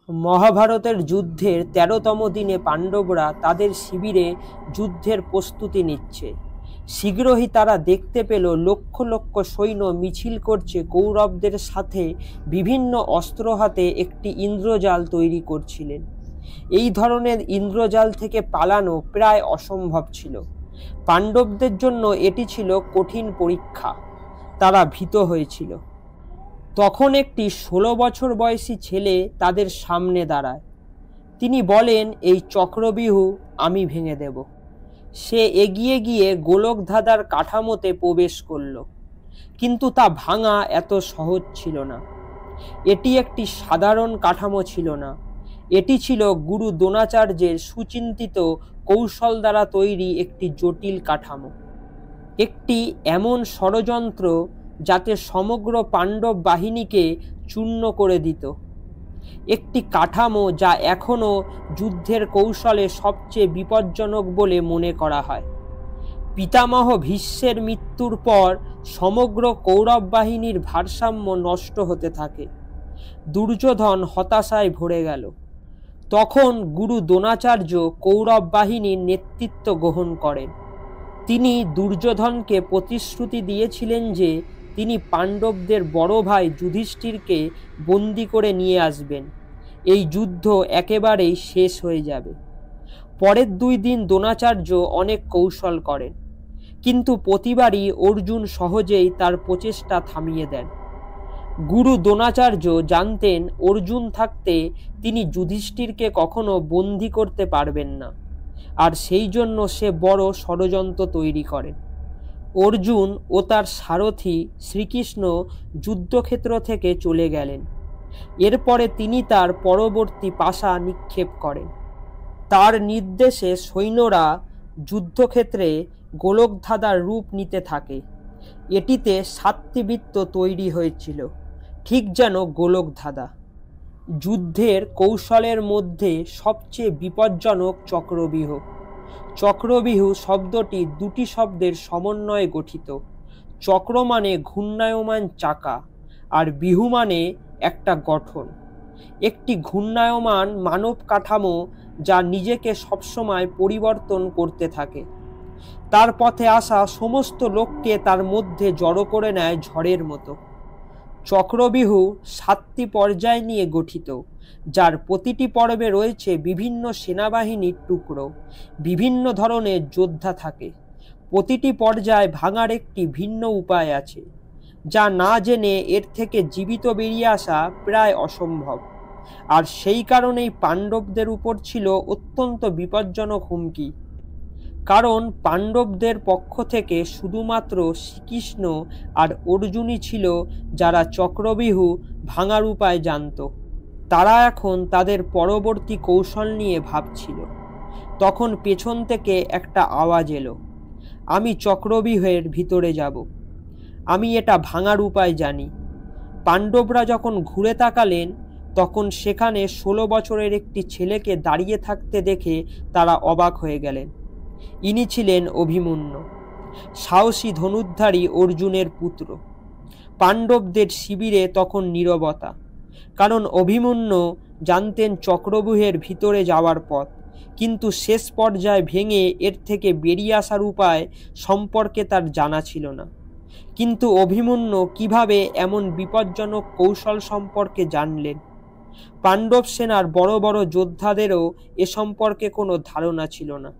মহাভারতের যুদ্ধের ১৩তম দিনে পাণ্ডবরা তাদের শিবিরে যুদ্ধের প্রস্তুতি নিচ্ছে। শীঘ্রই তারা দেখতে পেল লক্ষ লক্ষ সৈন্য মিছিল করছে কৌরবদের সাথে বিভিন্ন অস্ত্র হাতে একটি ইন্দ্রজাল তৈরি করছিলেন। এই ধরনের ইন্দ্রজাল থেকে পালানো প্রায় অসম্ভব ছিল। পাণ্ডবদের জন্য এটি ছিল কঠিন পরীক্ষা। তারা ভীত হয়েছিল। তখন একটি ১৬ বছর বয়সী ছেলে তাদের সামনে দাঁড়ায়। তিনি বলেন, এই চক্রবিহু আমি ভেঙে দেব। সে এগিয়ে গিয়ে গোলকধাঁধার কাঠামোতে প্রবেশ করল, কিন্তু তা ভাঙা এত সহজ ছিল না। এটি একটি সাধারণ কাঠামো ছিল না, এটি ছিল গুরু দ্রোণাচার্যের সুচিন্তিত কৌশল দ্বারা তৈরি একটি জটিল কাঠামো, একটি এমন ষড়যন্ত্র যাতে সমগ্র পাণ্ডব বাহিনীকে চূর্ণ করে দিত, একটি কাঠামো যা এখনও যুদ্ধের কৌশলে সবচেয়ে বিপজ্জনক বলে মনে করা হয়। পিতামহ ভীষ্মের মৃত্যুর পর সমগ্র কৌরব বাহিনীর ভারসাম্য নষ্ট হতে থাকে। দুর্যোধন হতাশায় ভরে গেল। তখন গুরু দ্রোণাচার্য কৌরব বাহিনীর নেতৃত্ব গ্রহণ করেন। তিনি দুর্যোধনকে প্রতিশ্রুতি দিয়েছিলেন যে তিনি পাণ্ডবদের বড় ভাই যুধিষ্ঠিরকে বন্দী করে নিয়ে আসবেন। এই যুদ্ধ একেবারেই শেষ হয়ে যাবে। পরের ২ দিন দ্রোণাচার্য অনেক কৌশল করেন, কিন্তু প্রতিবারই অর্জুন সহজেই তার প্রচেষ্টা থামিয়ে দেন। গুরু দ্রোণাচার্য জানতেন অর্জুন থাকতে তিনি যুধিষ্ঠিরকে কখনো বন্দী করতে পারবেন না, আর সেই জন্য সে বড় ষড়যন্ত্র তৈরি করেন। অর্জুন ও তার সারথি শ্রীকৃষ্ণ যুদ্ধক্ষেত্র থেকে চলে গেলেন। এরপরে তিনি তার পরবর্তী পাশা নিক্ষেপ করেন। তার নির্দেশে সৈন্যরা যুদ্ধক্ষেত্রে গোলকধাঁধার রূপ নিতে থাকে। এটিতে ৭টি বৃত্ত তৈরি হয়েছিল, ঠিক যেন গোলকধাঁধা। যুদ্ধের কৌশলের মধ্যে সবচেয়ে বিপজ্জনক চক্রব্যূহ। চক্রব্যূহ শব্দটি ২টি শব্দের সমন্বয়ে গঠিত। চক্র মানে ঘূর্ণায়মান চাকা, আর ব্যূহ মানে একটা গঠন, একটি ঘূর্ণায়মান মানব কাঠামো যা নিজেকে সবসময় পরিবর্তন করতে থাকে। তার পথে আসা সমস্ত লোককে তার মধ্যে জড়ো করে নেয় ঝড়ের মতো। চক্রব্যূহ ৭টি পর্যায় নিয়ে গঠিত, যার প্রতিটি পর্বে রয়েছে বিভিন্ন সেনাবাহিনীর টুকরো, বিভিন্ন ধরনের যোদ্ধা থাকে। প্রতিটি পর্যায় ভাঙার একটি ভিন্ন উপায় আছে, যা না জেনে এর থেকে জীবিত বেরিয়ে আসা প্রায় অসম্ভব। আর সেই কারণেই পাণ্ডবদের উপর ছিল অত্যন্ত বিপজ্জনক হুমকি, কারণ পাণ্ডবদের পক্ষ থেকে শুধুমাত্র শ্রীকৃষ্ণ আর অর্জুনই ছিল যারা চক্রব্যূহ ভাঙার উপায় জানত। তারা এখন তাদের পরবর্তী কৌশল নিয়ে ভাবছিল। তখন পেছন থেকে একটা আওয়াজ এলো, আমি চক্রব্যূহের ভিতরে যাব, আমি এটা ভাঙার উপায় জানি। পাণ্ডবরা যখন ঘুরে তাকালেন, তখন সেখানে ১৬ বছরের একটি ছেলেকে দাঁড়িয়ে থাকতে দেখে তারা অবাক হয়ে গেলেন। ইনি ছিলেন অভিমন্যু, সাহসী ধনুর্ধারী অর্জুনের পুত্র। পাণ্ডবদের শিবিরে তখন নীরবতা, কারণ অভিমন্যু জানতেন চক্রব্যূহের ভিতরে যাওয়ার পথ, কিন্তু শেষ পর্যায়ে ভেঙে এর থেকে বেরিয়ে আসার উপায় সম্পর্কে তার জানা ছিল না। কিন্তু অভিমন্যু কিভাবে এমন বিপজ্জনক কৌশল সম্পর্কে জানলেন? পাণ্ডব সেনার বড় বড় যোদ্ধাদেরও এ সম্পর্কে কোনো ধারণা ছিল না।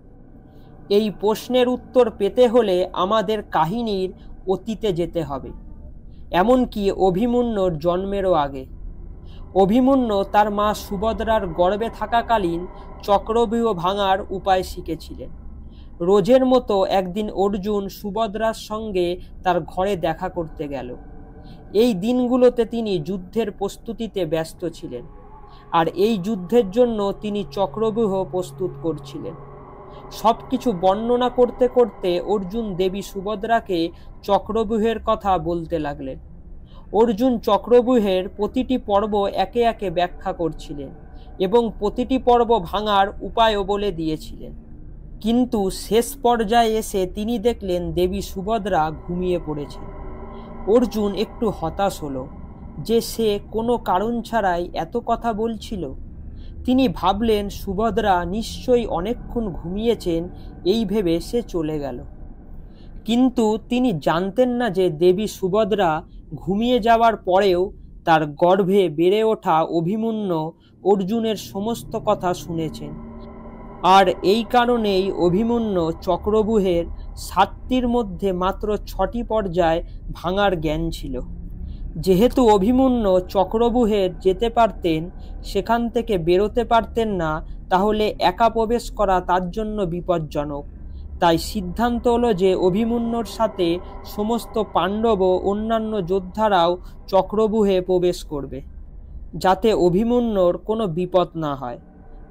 এই প্রশ্নের উত্তর পেতে হলে আমাদের কাহিনীর অতীতে যেতে হবে, এমনকি অভিমন্যুর জন্মেরও আগে। অভিমন্যু তার মা সুভদ্রার গর্ভে থাকাকালীন চক্রব্যূহ ভাঙার উপায় শিখেছিলেন। রোজের মতো একদিন অর্জুন সুভদ্রার সঙ্গে তার ঘরে দেখা করতে গেল। এই দিনগুলোতে তিনি যুদ্ধের প্রস্তুতিতে ব্যস্ত ছিলেন, আর এই যুদ্ধের জন্য তিনি চক্রব্যূহ প্রস্তুত করছিলেন। সবকিছু বর্ণনা করতে করতে অর্জুন দেবী সুভদ্রাকে চক্রব্যূহের কথা বলতে লাগলেন। অর্জুন চক্রব্যূহের প্রতিটি পর্ব একে একে ব্যাখ্যা করছিলেন এবং প্রতিটি পর্ব ভাঙার উপায়ও বলে দিয়েছিলেন। কিন্তু শেষ পর্যায়ে এসে তিনি দেখলেন দেবী সুভদ্রা ঘুমিয়ে পড়েছে। অর্জুন একটু হতাশ হলো যে সে কোনো কারণ ছাড়াই এত কথা বলছিল। তিনি ভাবলেন সুভদ্রা নিশ্চয়ই অনেকক্ষণ ঘুমিয়েছেন, এই ভেবে সে চলে গেল। কিন্তু তিনি জানতেন না যে দেবী সুভদ্রা ঘুমিয়ে যাওয়ার পরেও তার গর্ভে বেড়ে ওঠা অভিমন্যু অর্জুনের সমস্ত কথা শুনেছেন। আর এই কারণেই অভিমন্যু চক্রব্যূহের 7টির মধ্যে মাত্র 6টি পর্যায় ভাঙার জ্ঞান ছিল। যেহেতু অভিমন্যু চক্রব্যূহে যেতে পারতেন, সেখান থেকে বেরোতে পারতেন না, তাহলে একা প্রবেশ করা তার জন্য বিপজ্জনক। তাই সিদ্ধান্ত হলো যে অভিমন্যুর সাথে সমস্ত পাণ্ডব ও অন্যান্য যোদ্ধারাও চক্রব্যূহে প্রবেশ করবে, যাতে অভিমন্যুর কোনো বিপদ না হয়।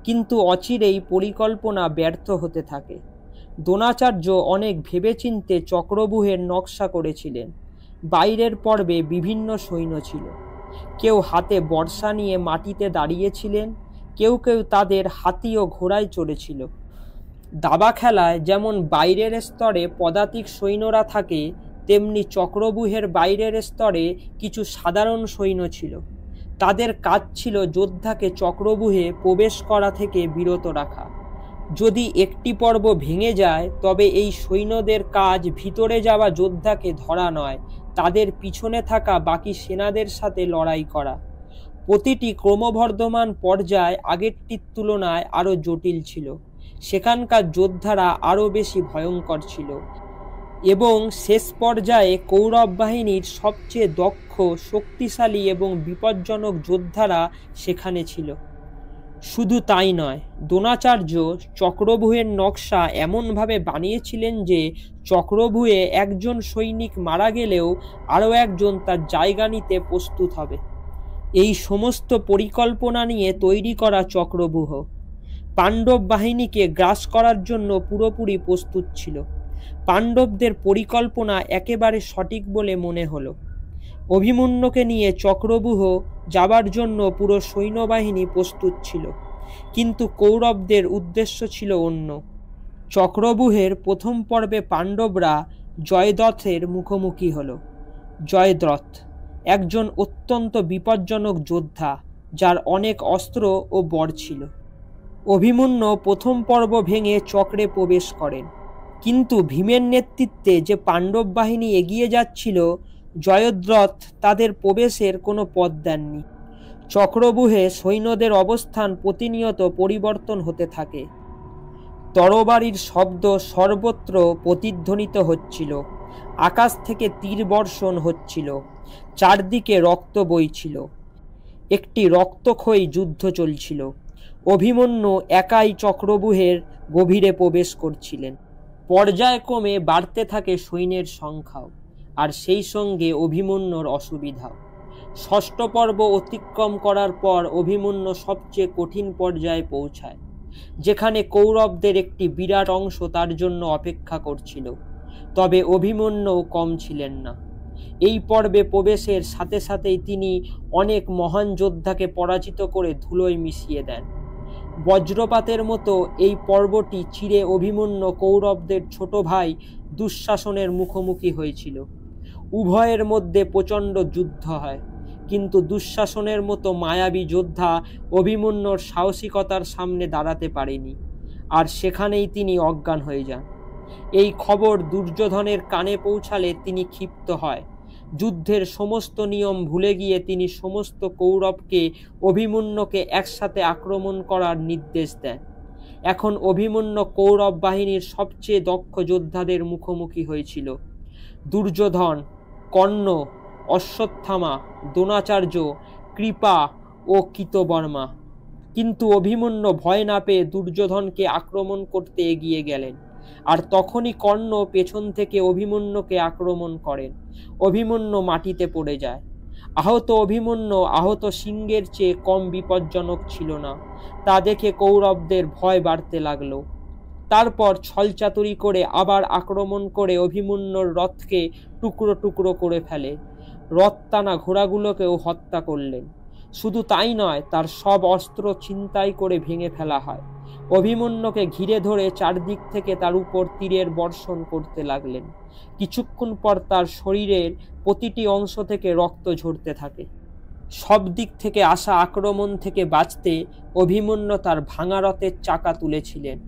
কিন্তু অচিরেই পরিকল্পনা ব্যর্থ হতে থাকে। দ্রোণাচার্য অনেক ভেবেচিন্তে চক্রব্যূহের নকশা করেছিলেন। বাইরের পর্বে বিভিন্ন সৈন্য ছিল। কেউ হাতে বর্ষা নিয়ে মাটিতে দাঁড়িয়েছিলেন, কেউ কেউ তাদের হাতি ও ঘোড়ায় চড়েছিল। দাবা খেলায় যেমন বাইরের স্তরে পদাতিক সৈন্যরা থাকে, তেমনি চক্রব্যূহের বাইরের স্তরে কিছু সাধারণ সৈন্য ছিল। তাদের কাজ ছিল যোদ্ধাকে চক্রব্যূহে প্রবেশ করা থেকে বিরত রাখা। যদি একটি পর্ব ভেঙে যায়, তবে এই সৈন্যদের কাজ ভিতরে যাওয়া যোদ্ধাকে ধরা নয়, তাদের পিছনে থাকা বাকি সেনাদের সাথে লড়াই করা। প্রতিটি ক্রমবর্ধমান পর্যায় আগেরটির তুলনায় আরও জটিল ছিল। সেখানকার যোদ্ধারা আরও বেশি ভয়ঙ্কর ছিল এবং শেষ পর্যায়ে কৌরব বাহিনীর সবচেয়ে দক্ষ, শক্তিশালী এবং বিপজ্জনক যোদ্ধারা সেখানে ছিল। শুধু তাই নয়, দ্রোণাচার্য চক্রব্যূহের নকশা এমনভাবে বানিয়েছিলেন যে চক্রব্যূহে একজন সৈনিক মারা গেলেও আরও একজন তার জায়গা নিতে প্রস্তুত হবে। এই সমস্ত পরিকল্পনা নিয়ে তৈরি করা চক্রব্যূহ পাণ্ডব বাহিনীকে গ্রাস করার জন্য পুরোপুরি প্রস্তুত ছিল। পাণ্ডবদের পরিকল্পনা একেবারে সঠিক বলে মনে হলো। অভিমন্যুকে নিয়ে চক্রব্যূহ যাবার জন্য পুরো সৈন্যবাহিনী প্রস্তুত ছিল, কিন্তু কৌরবদের উদ্দেশ্য ছিল অন্য। চক্রব্যূহের প্রথম পর্বে পাণ্ডবরা জয়দ্রথের মুখোমুখি হল। জয়দ্রথ একজন অত্যন্ত বিপজ্জনক যোদ্ধা, যার অনেক অস্ত্র ও বর ছিল। অভিমন্যু প্রথম পর্ব ভেঙে চক্রে প্রবেশ করেন, কিন্তু ভীমের নেতৃত্বে যে পাণ্ডব বাহিনী এগিয়ে যাচ্ছিল, জয়দ্রথ তাদের প্রবেশের কোনো পথ দেননি। চক্রব্যূহে সৈন্যদের অবস্থান প্রতিনিয়ত পরিবর্তন হতে থাকে। তরবারির শব্দ সর্বত্র প্রতিধ্বনিত হচ্ছিল, আকাশ থেকে তীর বর্ষণ হচ্ছিল, চারদিকে রক্ত বইছিল। একটি রক্তক্ষয়ী যুদ্ধ চলছিল। অভিমন্যু একাই চক্রব্যূহের গভীরে প্রবেশ করছিলেন। পর্যায়ক্রমে বাড়তে থাকে সৈন্যের সংখ্যাও, আর সেই সঙ্গে অভিমন্যুর অসুবিধাও। ষষ্ঠ পর্ব অতিক্রম করার পর অভিমন্যু সবচেয়ে কঠিন পর্যায়ে পৌঁছায়, যেখানে কৌরবদের একটি বিরাট অংশ তার জন্য অপেক্ষা করছিল। তবে অভিমন্যু কম ছিলেন না। এই পর্বে প্রবেশের সাথে সাথেই তিনি অনেক মহান যোদ্ধাকে পরাজিত করে ধুলোয় মিশিয়ে দেন। বজ্রপাতের মতো এই পর্বটি চিরে অভিমন্যু কৌরবদের ছোট ভাই দুঃশাসনের মুখোমুখি হয়েছিল। উভয়ের মধ্যে প্রচণ্ড যুদ্ধ হয়, কিন্তু দুঃশাসনের মতো মায়াবী যোদ্ধা অভিমন্যুর সাহসিকতার সামনে দাঁড়াতে পারেনি, আর সেখানেই তিনি অজ্ঞান হয়ে যান। এই খবর দুর্যোধনের কানে পৌঁছালে তিনি ক্ষিপ্ত হয়। যুদ্ধের সমস্ত নিয়ম ভুলে গিয়ে তিনি সমস্ত কৌরবকে অভিমন্যুকে একসাথে আক্রমণ করার নির্দেশ দেন। এখন অভিমন্যু কৌরব বাহিনীর সবচেয়ে দক্ষ যোদ্ধাদের মুখোমুখি হয়েছিল। দুর্যোধন, কর্ণ, অশ্বত্থামা, দ্রোণাচার্য, কৃপা ও কৃতবর্মা। কিন্তু অভিমন্যু ভয় না পেয়ে দুর্যোধনকে আক্রমণ করতে এগিয়ে গেলেন, আর তখনই কর্ণ পেছন থেকে অভিমন্যুকে আক্রমণ করেন। অভিমন্যু মাটিতে পড়ে যায়। আহত অভিমন্যু আহত সিংহের চেয়ে কম বিপজ্জনক ছিল না। তা দেখে কৌরবদের ভয় বাড়তে লাগলো। তারপর ছলচাতুরি করে আবার আক্রমণ করে অভিমন্যুর রথকে টুকরো টুকরো করে ফেলে। রথ টানা ঘোড়াগুলোকেও হত্যা করলেন। শুধু তাই নয়, তার সব অস্ত্র ছিনতাই করে ভেঙে ফেলা হয়। অভিমন্যুকে ঘিরে ধরে চারদিক থেকে তার উপর তীরের বর্ষণ করতে লাগলেন। কিছুক্ষণ পর তার শরীরের প্রতিটি অংশ থেকে রক্ত ঝরতে থাকে। সব দিক থেকে আসা আক্রমণ থেকে বাঁচতে অভিমন্যু তার ভাঙা রথের চাকা তুলেছিলেন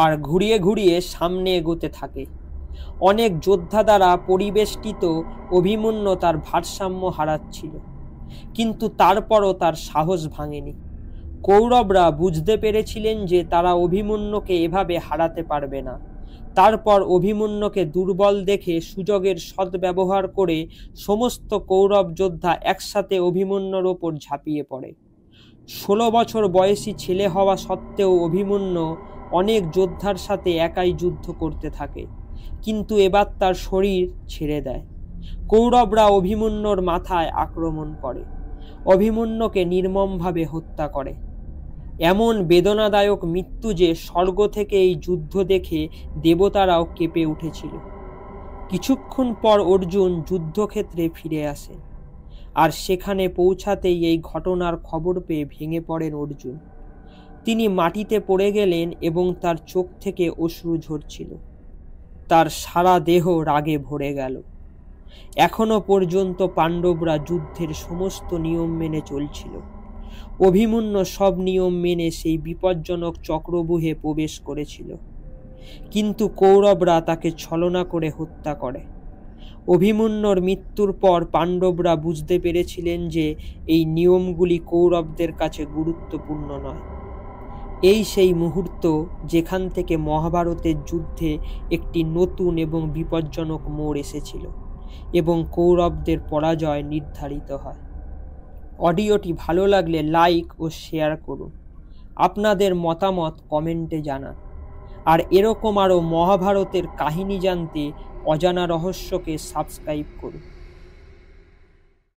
আর ঘুরিয়ে ঘুরিয়ে সামনে এগোতে থাকে। অনেক যোদ্ধা দ্বারা পরিবেষ্টিত অভিমন্যু তার ভারসাম্য হারাচ্ছিল, কিন্তু তারপরও তার সাহস ভাঙেনি। কৌরবরা বুঝতে পেরেছিলেন যে তারা অভিমন্যুকে এভাবে হারাতে পারবে না। তারপর অভিমন্যুকে দুর্বল দেখে সুযোগের সদ্ব্যবহার করে সমস্ত কৌরব যোদ্ধা একসাথে অভিমন্যুর ওপর ঝাঁপিয়ে পড়ে। 16 বছর বয়সী ছেলে হওয়া সত্ত্বেও অভিমন্যু অনেক যোদ্ধার সাথে একাই যুদ্ধ করতে থাকে, কিন্তু এবার তার শরীর ছেড়ে দেয়। কৌরবরা অভিমন্যুর মাথায় আক্রমণ করে, অভিমন্যুকে নির্মমভাবে হত্যা করে। এমন বেদনাদায়ক মৃত্যু যে স্বর্গ থেকে এই যুদ্ধ দেখে দেবতারাও কেঁপে উঠেছিল। কিছুক্ষণ পর অর্জুন যুদ্ধক্ষেত্রে ফিরে আসেন, আর সেখানে পৌঁছাতেই এই ঘটনার খবর পেয়ে ভেঙে পড়েন অর্জুন। তিনি মাটিতে পড়ে গেলেন এবং তার চোখ থেকে অশ্রু ঝরছিল। তার সারা দেহ রাগে ভরে গেল। এখনো পর্যন্ত পাণ্ডবরা যুদ্ধের সমস্ত নিয়ম মেনে চলছিল। অভিমন্যু সব নিয়ম মেনে সেই বিপজ্জনক চক্রব্যূহে প্রবেশ করেছিল, কিন্তু কৌরবরা তাকে ছলনা করে হত্যা করে। অভিমন্যুর মৃত্যুর পর পাণ্ডবরা বুঝতে পেরেছিলেন যে এই নিয়মগুলি কৌরবদের কাছে গুরুত্বপূর্ণ নয়। এই সেই মুহূর্ত যেখান থেকে মহাভারতের যুদ্ধে একটি নতুন এবং বিপজ্জনক মোড় এসেছিল এবং কৌরবদের পরাজয় নির্ধারিত হয়। অডিওটি ভালো লাগলে লাইক ও শেয়ার করুন। আপনাদের মতামত কমেন্টে জানান। আর এরকম আরও মহাভারতের কাহিনী জানতে অজানা রহস্যকে সাবস্ক্রাইব করুন।